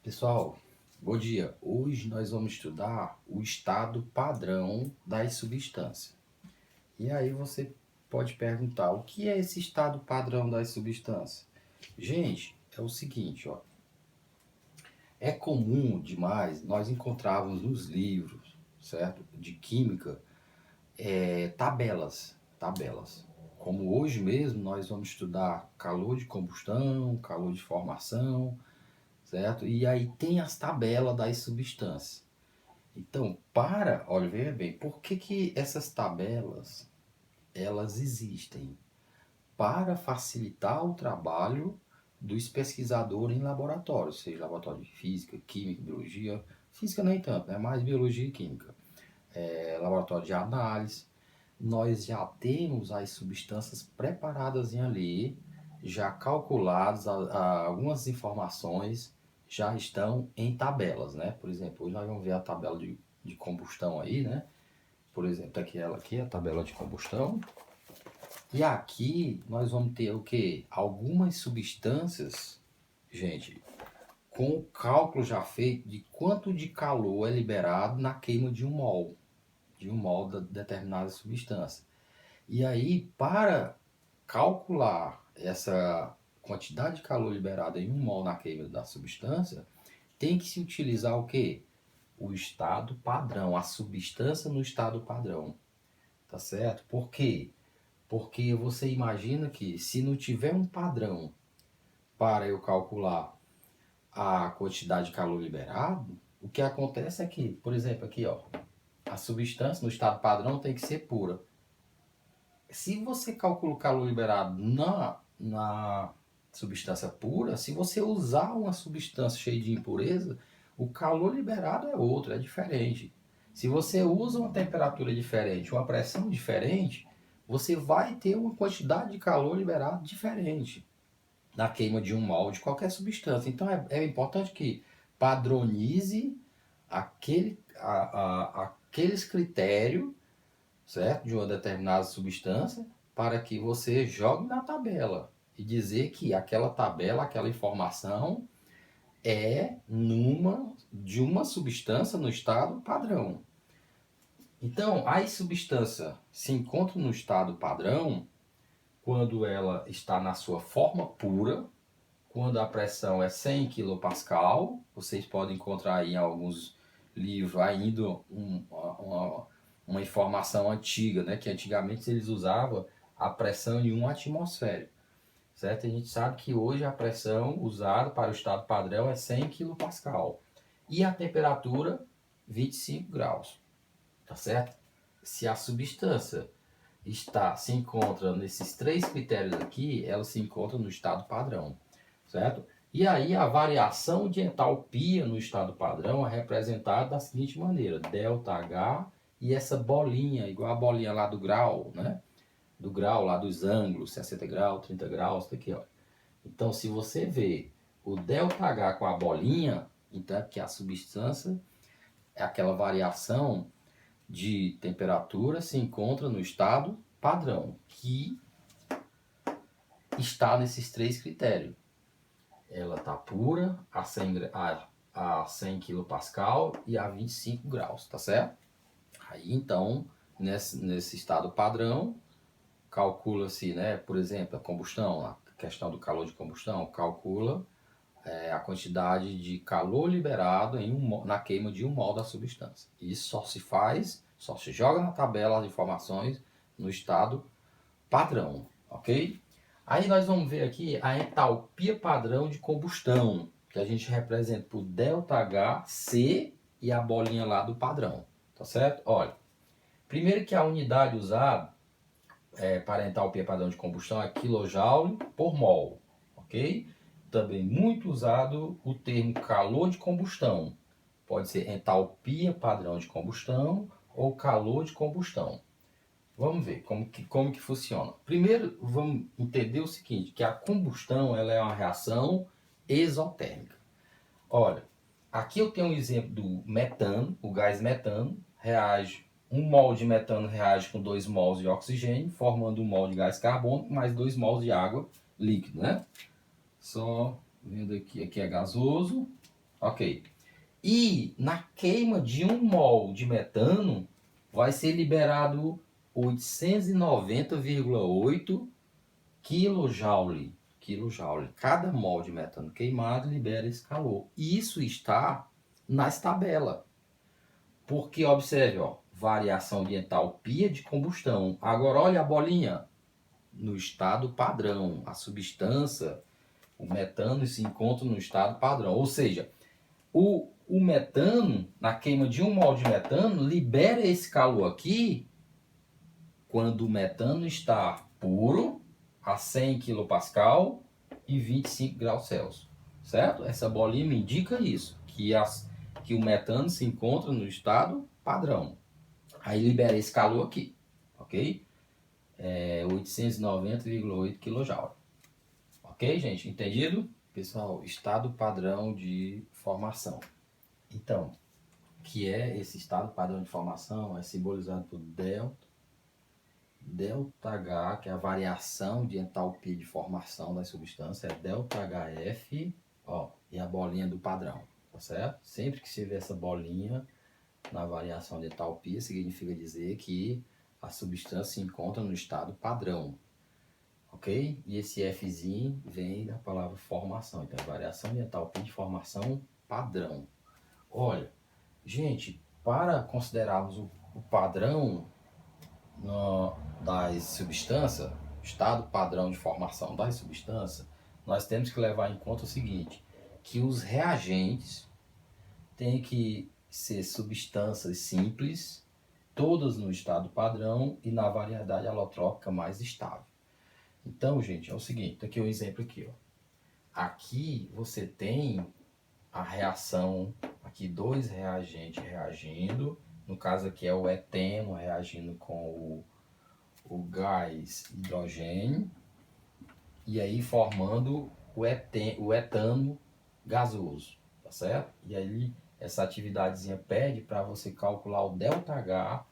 Pessoal, bom dia. Hoje nós vamos estudar o estado padrão das substâncias. E aí você pode perguntar, o que é esse estado padrão das substâncias? Gente, é o seguinte, ó. É comum demais nós encontrarmos nos livros, certo? De química, tabelas. Como hoje mesmo nós vamos estudar calor de combustão, calor de formação, certo? E aí tem as tabelas das substâncias. Então, olha, veja bem, por que essas tabelas, elas existem? Para facilitar o trabalho dos pesquisadores em laboratório, seja laboratório de física, química, biologia, física nem tanto, né? Mais biologia e química. Laboratório de análise, nós já temos as substâncias preparadas em ali, já calculadas, algumas informações já estão em tabelas, né? Por exemplo, hoje nós vamos ver a tabela de combustão aí, né? Por exemplo, aqui, a tabela de combustão. E aqui nós vamos ter o que? Algumas substâncias, gente, com o cálculo já feito de quanto de calor é liberado na queima de um mol de determinada substância. E aí, para calcular essa quantidade de calor liberada em um mol na queima da substância, tem que se utilizar o quê? O estado padrão, a substância no estado padrão. Tá certo? Por quê? Porque você imagina que se não tiver um padrão para eu calcular a quantidade de calor liberado, o que acontece é que, por exemplo, aqui ó, a substância no estado padrão tem que ser pura. Se você calcula o calor liberado na substância pura, se você usar uma substância cheia de impureza, o calor liberado é outro, é diferente. Se você usa uma temperatura diferente, uma pressão diferente, você vai ter uma quantidade de calor liberado diferente na queima de um mol de qualquer substância. Então é importante que padronize aqueles critérios, certo? De uma determinada substância, para que você jogue na tabela e dizer que aquela tabela, aquela informação é de uma substância no estado padrão. Então, a substância se encontra no estado padrão quando ela está na sua forma pura, quando a pressão é 100 kPa. Vocês podem encontrar aí em alguns livros ainda uma informação antiga, né? Que antigamente eles usavam a pressão em 1 atmosfera, certo? A gente sabe que hoje a pressão usada para o estado padrão é 100 kPa e a temperatura 25 graus, tá certo? Se a substância se encontra nesses três critérios aqui, ela se encontra no estado padrão, certo? E aí a variação de entalpia no estado padrão é representada da seguinte maneira: ΔH e essa bolinha, igual a bolinha lá do grau, né? Do grau lá dos ângulos, 60 graus, 30 graus, tá aqui, ó. Então, se você vê o ΔH com a bolinha, então é porque a substância é aquela variação de temperatura se encontra no estado padrão, que está nesses três critérios. Ela está pura a 100 kPa e a 25 graus, tá certo? Aí então, nesse estado padrão, calcula-se, né, por exemplo, a combustão, a questão do calor de combustão, calcula a quantidade de calor liberado na queima de um mol da substância. Isso só se joga na tabela as informações no estado padrão, ok? Aí nós vamos ver aqui a entalpia padrão de combustão, que a gente representa por ΔHC e a bolinha lá do padrão, tá certo? Olha, primeiro que a unidade usada para a entalpia padrão de combustão é kJ por mol, ok? Também muito usado o termo calor de combustão. Pode ser entalpia padrão de combustão ou calor de combustão. Vamos ver como que funciona. Primeiro, vamos entender o seguinte, que a combustão ela é uma reação exotérmica. Olha, aqui eu tenho um exemplo do metano, o gás metano, reage, 1 mol de metano reage com 2 mols de oxigênio, formando 1 mol de gás carbônico, mais 2 mols de água líquida, né? Só vendo aqui é gasoso, Ok. E na queima de 1 mol de metano, vai ser liberado 890,8 kJ. Cada mol de metano queimado libera esse calor. Isso está nas tabelas. Porque, observe, ó, variação de entalpia de combustão. Agora, olha a bolinha. No estado padrão, a substância, o metano, se encontra no estado padrão. Ou seja, o metano, na queima de 1 mol de metano, libera esse calor aqui quando o metano está puro, a 100 kPa e 25 graus Celsius. Certo? Essa bolinha me indica isso, que o metano se encontra no estado padrão. Aí libera esse calor aqui, ok? 890,8 kJ. Ok, gente? Entendido? Pessoal, estado padrão de formação. Então, que é esse estado padrão de formação? É simbolizado por ΔH, que é a variação de entalpia de formação das substâncias, é ΔHF, ó, e a bolinha do padrão, tá certo? Sempre que você vê essa bolinha na variação de entalpia, significa dizer que a substância se encontra no estado padrão, ok? E esse Fzinho vem da palavra formação, então variação de entalpia de formação padrão. Olha, gente, para considerarmos o padrão das substâncias, estado padrão de formação das substâncias, nós temos que levar em conta o seguinte, que os reagentes têm que ser substâncias simples, todas no estado padrão e na variedade alotrópica mais estável. Então, gente, é o seguinte, aqui um exemplo aqui, ó. Aqui você tem a reação, aqui dois reagentes reagindo, no caso aqui é o eteno reagindo com o gás hidrogênio, e aí formando o etano gasoso, tá certo? E aí essa atividadezinha pede para você calcular o ΔH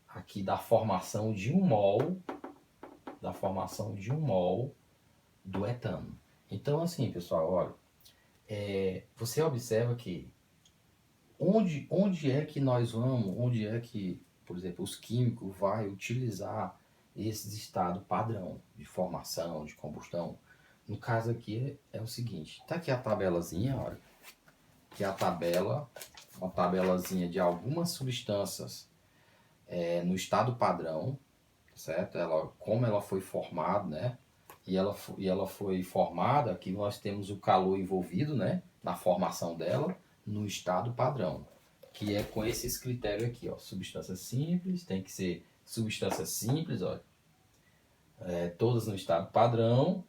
aqui da formação de 1 mol, do etano. Então assim, pessoal, olha, você observa que onde é que nós vamos, onde é que, por exemplo, os químicos vai utilizar esses estados padrão de formação, de combustão. No caso aqui é o seguinte, tá aqui a tabelazinha, olha, que é a tabela, uma tabelazinha de algumas substâncias no estado padrão, certo? Como ela foi formada, né? E ela foi formada, aqui nós temos o calor envolvido, né? Na formação dela, no estado padrão, que é com esses critérios aqui, ó. Substância simples, tem que ser substância simples, olha. Todas no estado padrão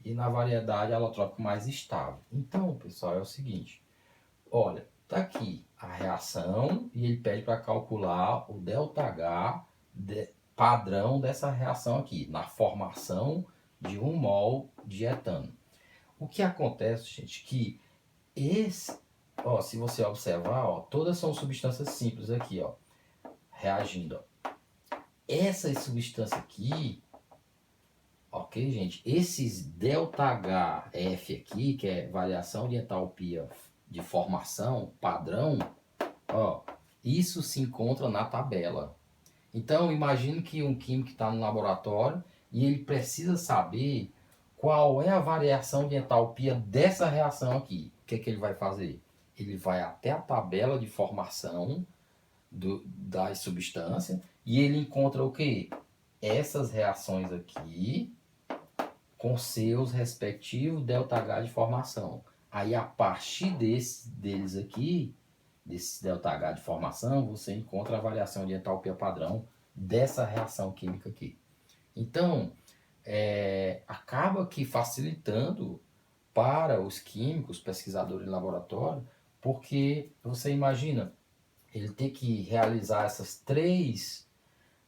e na variedade alotrópica mais estável. Então, pessoal, é o seguinte, olha, tá aqui a reação e ele pede para calcular o ΔH padrão dessa reação aqui, na formação de 1 mol de etano. O que acontece, gente, que se você observar, ó, todas são substâncias simples aqui, ó, reagindo, ó. Essas substâncias aqui, ok, gente, esses ΔHF aqui, que é variação de entalpia de formação padrão, ó, isso se encontra na tabela. Então, imagine que um químico está no laboratório e ele precisa saber qual é a variação de entalpia dessa reação aqui. O que é que ele vai fazer? Ele vai até a tabela de formação das substâncias e ele encontra o quê? Essas reações aqui com seus respectivos ΔH de formação. Aí, a partir deles aqui, desse ΔH de formação, você encontra a variação de entalpia padrão dessa reação química aqui. Então, acaba que facilitando para os químicos, pesquisadores em laboratório, porque você imagina, ele ter que realizar essas 3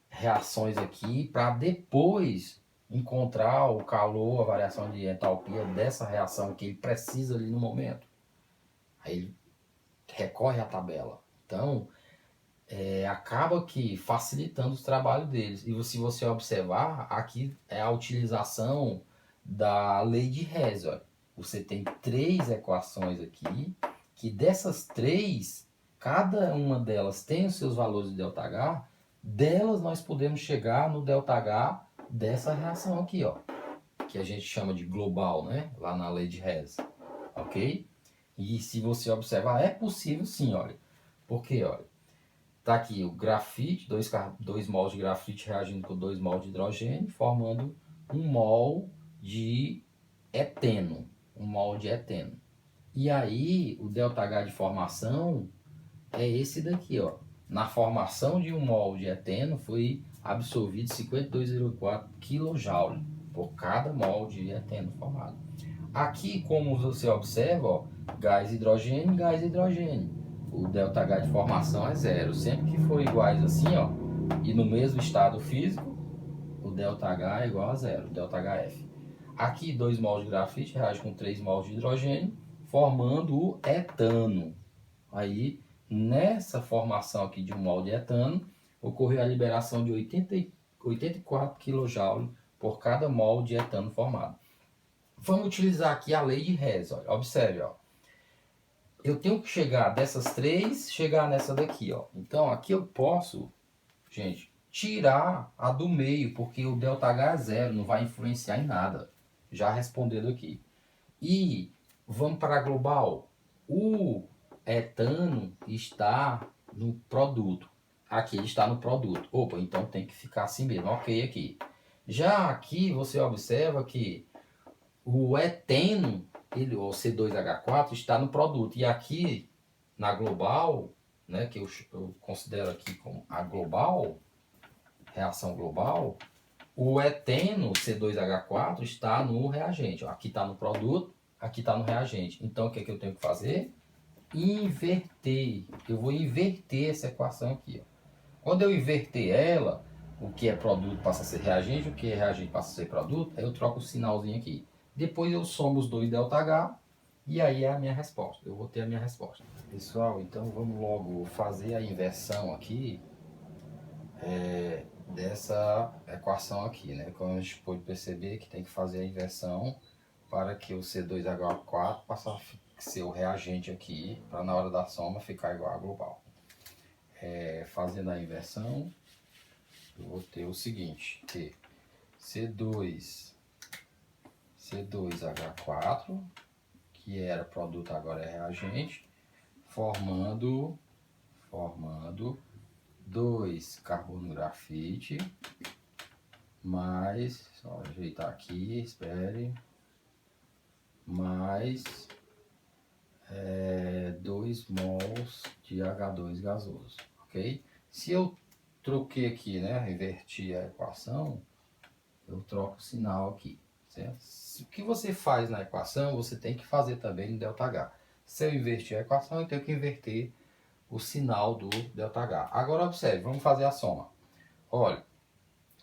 reações aqui para depois encontrar o calor, a variação de entalpia dessa reação que ele precisa ali no momento. Aí ele recorre à tabela. Então, acaba que facilitando o trabalho deles. E se você observar, aqui é a utilização da lei de Hess. Você tem 3 equações aqui que dessas três, cada uma delas tem os seus valores de ΔH, delas nós podemos chegar no ΔH dessa reação aqui, ó, que a gente chama de global, né? Lá na lei de Hess, ok? E se você observar, é possível sim, olha. Porque, olha, tá aqui o grafite, 2 mols de grafite reagindo com 2 mols de hidrogênio, formando 1 mol de eteno. 1 mol de eteno. E aí, o ΔH de formação é esse daqui, ó. Na formação de 1 mol de eteno foi absorvido 52,4 kJ por cada mol de eteno formado. Aqui, como você observa, ó, gás hidrogênio, gás hidrogênio. O ΔH de formação é zero. Sempre que for iguais assim, ó, e no mesmo estado físico, o ΔH é igual a zero, ΔHF. Aqui, 2 mols de grafite reage com 3 mols de hidrogênio, formando o etano. Aí, nessa formação aqui de 1 mol de etano, ocorreu a liberação de 84 kJ por cada mol de etano formado. Vamos utilizar aqui a lei de Hess. Olha. Observe, ó. Eu tenho que chegar dessas três, chegar nessa daqui, ó. Então, aqui eu posso, gente, tirar a do meio, porque o ΔH é zero, não vai influenciar em nada. Já respondendo aqui. E vamos para a global. O etano está no produto. Aqui ele está no produto. Opa, então tem que ficar assim mesmo. Ok, aqui. Já aqui você observa que o eteno, o C2H4, está no produto. E aqui, na global, né, que eu considero aqui como a global, reação global, o eteno C2H4 está no reagente. Aqui está no produto, aqui está no reagente. Então, o que é que eu tenho que fazer? Inverter. Eu vou inverter essa equação aqui. Ó. Quando eu inverter ela, o que é produto passa a ser reagente, o que é reagente passa a ser produto, aí eu troco o sinalzinho aqui. Depois eu somo os dois ΔH e aí é a minha resposta. Eu vou ter a minha resposta. Pessoal, então vamos logo fazer a inversão aqui dessa equação aqui, né? Como a gente pode perceber que tem que fazer a inversão para que o C2H4 passe a ser o reagente aqui, para na hora da soma ficar igual a global. Fazendo a inversão, eu vou ter o seguinte, que C2H4, que era produto, agora é reagente, formando 2 carbono grafite, mais, só ajeitar aqui, espere, mais 2 mols de H2 gasoso, ok? Se eu troquei aqui, né, inverti a equação, eu troco o sinal aqui, certo? O que você faz na equação, você tem que fazer também no ΔH. Se eu invertir a equação, eu tenho que inverter o sinal do ΔH. Agora observe, vamos fazer a soma. Olha,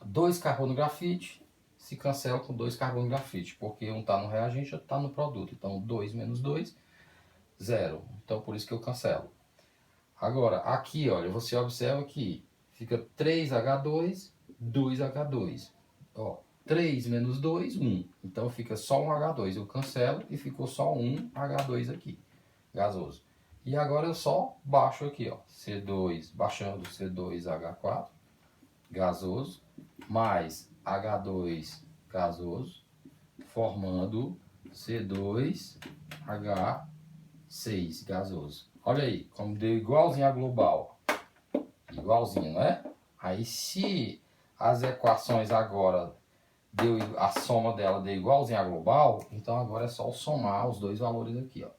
2 carbono grafite se cancela com 2 carbono grafite, porque um está no reagente e outro está no produto. Então, 2 menos 2, 0. Então, por isso que eu cancelo. Agora, aqui, olha, você observa que fica 3H2, 2H2. Ó, 3 menos 2, 1. Então, fica só um H2. Eu cancelo e ficou só um H2 aqui, gasoso. E agora eu só baixo aqui, ó, C2, baixando C2H4, gasoso, mais H2 gasoso, formando C2H6 gasoso. Olha aí, como deu igualzinho a global. Igualzinho, não é? Aí se as equações agora, a soma dela deu igualzinho a global, então agora é só somar os dois valores aqui, ó.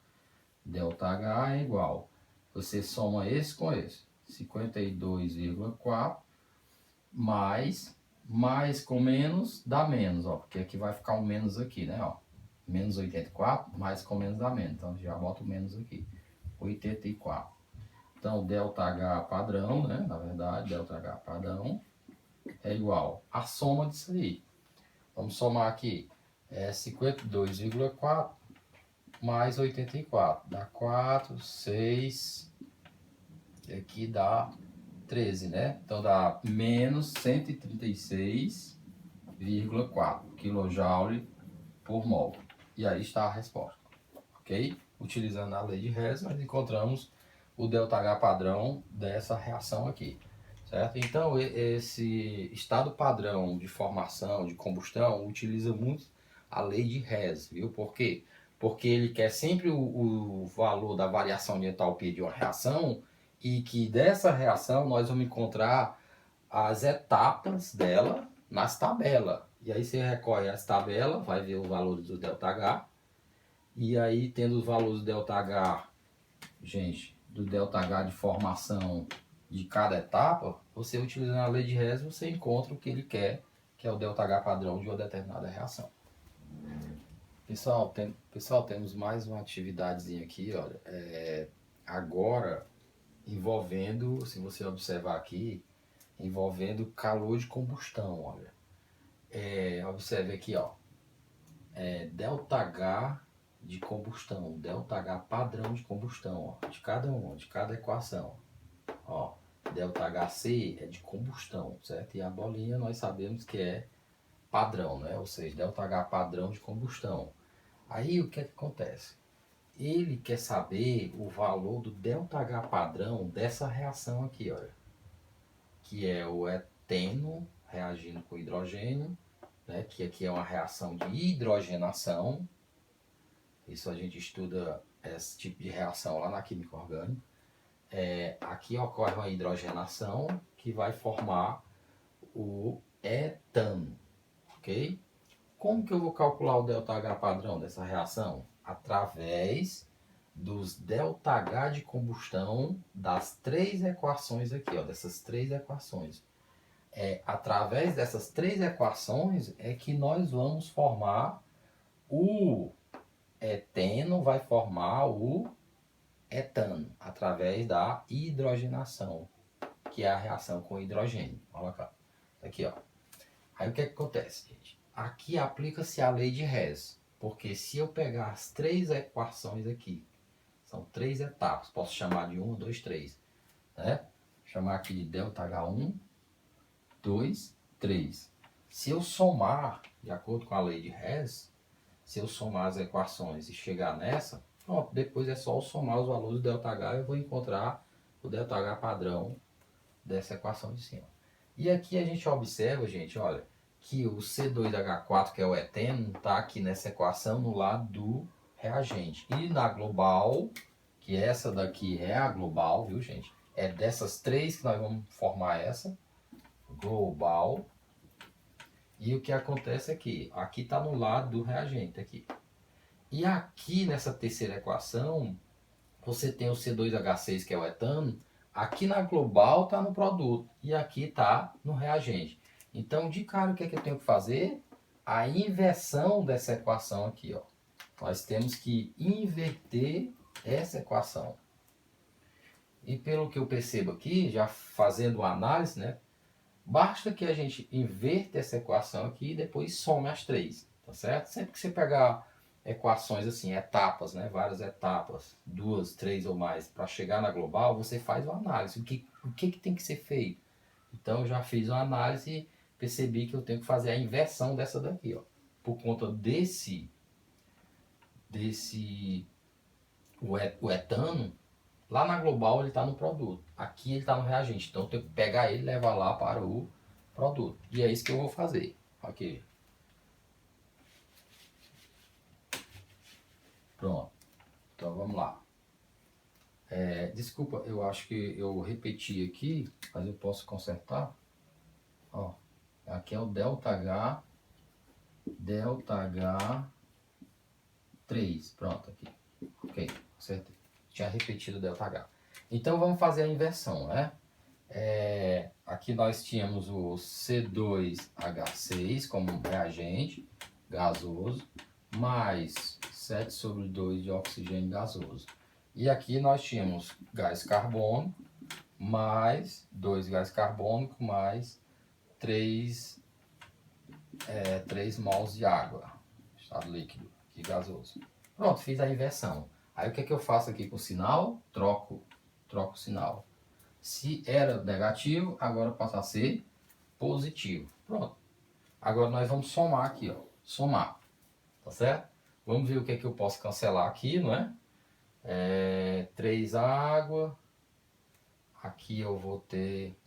ΔH é igual. Você soma esse com esse. 52,4 mais com menos dá menos, ó. Porque aqui vai ficar um menos aqui, né, ó. Menos 84, mais com menos dá menos. Então já bota o menos aqui. 84. Então ΔH padrão, né, na verdade, ΔH padrão é igual a soma disso aí. Vamos somar aqui. 52,4 mais 84, dá 4, 6, aqui dá 13, né? Então dá menos 136,4 kJ por mol. E aí está a resposta, ok? utilizando a lei de Hess, nós encontramos o ΔH padrão dessa reação aqui, certo? Então, esse estado padrão de formação, de combustão, utiliza muito a lei de Hess, viu? Por quê? Porque ele quer sempre o valor da variação de entalpia de uma reação e que dessa reação nós vamos encontrar as etapas dela nas tabelas. E aí você recorre às tabelas, vai ver os valores do ΔH. E aí, tendo os valores do ΔH, gente, do ΔH de formação de cada etapa, você utilizando a lei de Hess, você encontra o que ele quer, que é o ΔH padrão de uma determinada reação. Pessoal, temos mais uma atividadezinha aqui, olha. Agora, envolvendo, se você observar aqui, envolvendo calor de combustão, olha. Observe aqui, ó. ΔH de combustão, ΔH padrão de combustão, ó, de cada uma, de cada equação. Ó, ΔHC é de combustão, certo? E a bolinha nós sabemos que é padrão, né? Ou seja, ΔH padrão de combustão. Aí o que acontece? Ele quer saber o valor do ΔH padrão dessa reação aqui, olha. Que é o eteno reagindo com hidrogênio, né? Que aqui é uma reação de hidrogenação. Isso a gente estuda esse tipo de reação lá na química orgânica. Aqui ocorre uma hidrogenação que vai formar o etano, ok? Como que eu vou calcular o ΔH padrão dessa reação? Através dos ΔH de combustão das três equações aqui, ó, dessas três equações. Através dessas três equações é que nós vamos formar o eteno, vai formar o etano, através da hidrogenação, que é a reação com hidrogênio. Olha cá, aqui ó. Aí o que acontece, gente? Aqui aplica-se a lei de Hess, porque se eu pegar as três equações aqui, são três etapas, posso chamar de 1, 2, 3, né? Chamar aqui de ΔH1, 2, 3. Se eu somar, de acordo com a lei de Hess, se eu somar as equações e chegar nessa, pronto, depois é só eu somar os valores do ΔH e eu vou encontrar o ΔH padrão dessa equação de cima. E aqui a gente observa, gente, olha, que o C2H4, que é o eteno, está aqui nessa equação no lado do reagente. E na global, que essa daqui é a global, viu, gente? É dessas três que nós vamos formar essa, global. E o que acontece aqui? Aqui está no lado do reagente, aqui. E aqui nessa terceira equação, você tem o C2H6, que é o etano. Aqui na global está no produto e aqui está no reagente. Então, de cara, o que é que eu tenho que fazer? A inversão dessa equação aqui, ó. Nós temos que inverter essa equação. E pelo que eu percebo aqui, já fazendo uma análise, né? Basta que a gente inverta essa equação aqui e depois some as três, tá certo? Sempre que você pegar equações assim, etapas, né? Várias etapas, 2, 3 ou mais, para chegar na global, você faz uma análise. O que tem que ser feito? Então, eu já fiz uma análise e percebi que eu tenho que fazer a inversão dessa daqui, ó. Por conta o etano, lá na global ele está no produto. Aqui ele está no reagente. Então, eu tenho que pegar ele e levar lá para o produto. E é isso que eu vou fazer. Ok. Pronto. Então, vamos lá. Desculpa, eu acho que eu repeti aqui, mas eu posso consertar. Ó, aqui é o ΔH 3. Pronto, aqui. Ok, acertei. Tinha repetido o ΔH. Então, vamos fazer a inversão, né? Aqui nós tínhamos o C2H6 como reagente gasoso, mais 7 sobre 2 de oxigênio gasoso. E aqui nós tínhamos gás carbônico, mais 2 gás carbônico, mais 3 mols de água, estado líquido, aqui gasoso. Pronto, fiz a inversão. Aí o que é que eu faço aqui com o sinal? Troco o sinal. Se era negativo, agora passa a ser positivo. Pronto. Agora nós vamos somar aqui, ó. Somar. Tá certo? Vamos ver o que é que eu posso cancelar aqui, não é? 3 água. Aqui eu vou ter,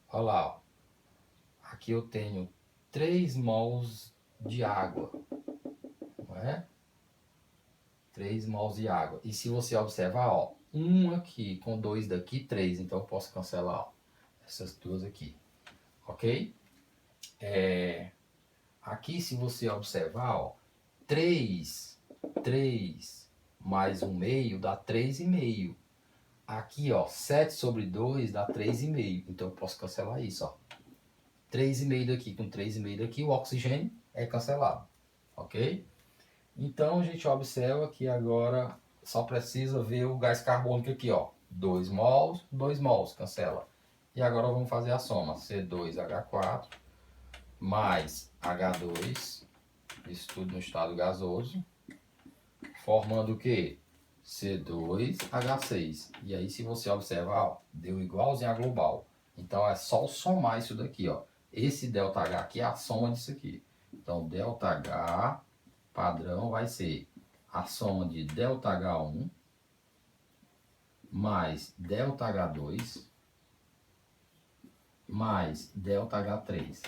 olha lá, ó. Aqui eu tenho 3 mols de água, não é? 3 mols de água. E se você observar, ó, um aqui com 2 daqui, 3. Então eu posso cancelar, ó, essas duas aqui, ok? Aqui se você observar, ó, 3 mais 1/2 dá 3,5. Aqui, ó, 7 sobre 2 dá 3,5. Então eu posso cancelar isso, ó. 3,5 daqui com 3,5 daqui, o oxigênio é cancelado, ok? Então a gente observa que agora só precisa ver o gás carbônico aqui, ó. 2 mols, 2 mols, cancela. E agora vamos fazer a soma. C2H4 mais H2, isso tudo no estado gasoso, formando o quê? C2H6. E aí se você observar, ó, deu igualzinho a global. Então é só somar isso daqui, ó. Esse ΔH aqui é a soma disso aqui. Então ΔH padrão vai ser a soma de ΔH1 mais ΔH2 mais ΔH3.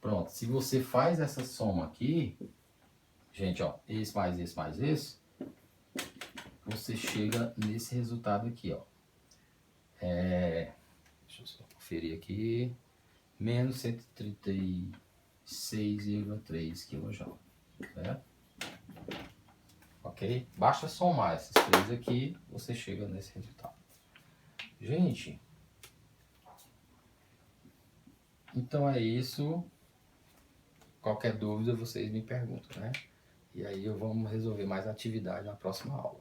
Pronto, se você faz essa soma aqui, gente, ó, esse mais esse, você chega nesse resultado aqui, ó. Deixa eu só conferir aqui. Menos 136,3 kJ. Certo? Ok? Basta somar esses três aqui, você chega nesse resultado. Gente, então é isso. Qualquer dúvida vocês me perguntam, né? E aí vamos resolver mais atividade na próxima aula.